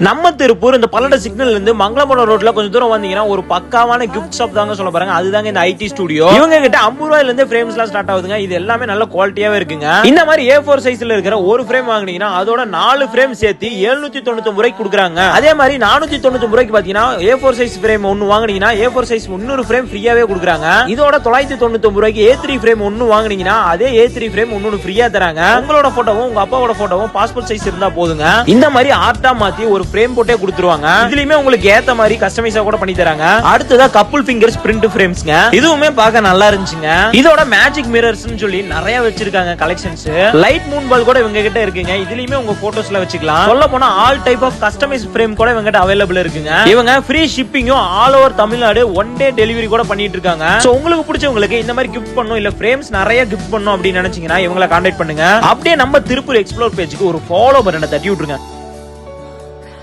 நம்ம திருப்பூர் இந்த பல்லட சிக்னல்ல இருந்து மங்களபுரம் ரோட்ல கொஞ்சம் தூரம் வந்தீங்கன்னா ஒரு பக்காவான கிஃப்ட் ஷாப் தாங்க சொல்ல பாருங்க. அதுதாங்க இந்த ஐடி ஸ்டுடியோ. இவங்க கிட்ட 50 ரூபாயில இருந்து ஃப்ரேம்ஸ் எல்லாம் ஸ்டார்ட் ஆகுதுங்க. இது எல்லாமே நல்ல குவாலிட்டியாவே இருக்குங்க. இந்த மாதிரி A4 சைஸ்ல இருக்கிற ஒரு ஃப்ரேம் வாங்குனீங்கன்னா அதோட 4 ஃப்ரேம் சேர்த்து 799 ரூபாய்க்கு கொடுக்குறாங்க. அதே மாதிரி 499 ரூபாய்க்கு பாத்தீங்கன்னா A4 சைஸ் ஃப்ரேம் ஒன்னு வாங்குனீங்கன்னா A4 சைஸ் 300 ஃப்ரேம் ஃப்ரீயாவே கொடுக்குறாங்க. இதோட 999 ரூபாய்க்கு A3 ஃப்ரேம் ஒன்னு வாங்குனீங்கன்னா அதே A3 ஃப்ரேம் ஒன்னு ஃப்ரீயா தராங்க. உங்களோட போட்டோவும் உங்க அப்பாவோட போட்டோவும் பாஸ்போர்ட் சைஸ் இருந்தா போதுங்க. இந்த மாதிரி ஆர்ட்டா மாத்தி ஒரு ஃப்ரேம் போட்டே கொடுத்துருவாங்க. இதுலயுமே உங்களுக்கு ஏத்த மாதிரி கஸ்டமைஸா கூட பண்ணி தராங்க. அடுத்ததா கப்புள் ஃபிங்கர்ஸ் பிரிண்ட் ஃப்ரேம்ஸ்ங்க. இதுவுமே பார்க்க நல்லா இருந்துச்சுங்க. இதோட மேஜிக் மிரர்ஸ்னு சொல்லி நிறைய வச்சிருக்காங்க கலெக்ஷன்ஸ். லைட் மூன் பால் கூட இவங்க கிட்ட இருக்குங்க. இதுலயுமே உங்க போட்டோஸ்ல வச்சுக்கலாம். சொல்ல போனா all type of customise frame கூட இவங்க கிட்ட அவைலபிள் இருக்குங்க. இவங்க ஃப்ரீ ஷிப்பிங்கும் all over Tamil Nadu 1 day delivery கூட பண்ணிட்டு இருக்காங்க. சோ உங்களுக்கு பிடிச்சவங்களுக்கு இந்த மாதிரி கிஃப்ட் பண்ணனும் இல்ல ஃப்ரேம்ஸ் நிறைய கிஃப்ட் பண்ணனும் அப்படி நினைச்சீங்கன்னா இவங்களை கான்டாக்ட் பண்ணுங்க. அப்படியே நம்ம திருப்பூர் எக்ஸ்ப்ளோர் பேஜ்க்கு ஒரு ஃபாலோ பட்டனை தட்டி விட்டுருங்க.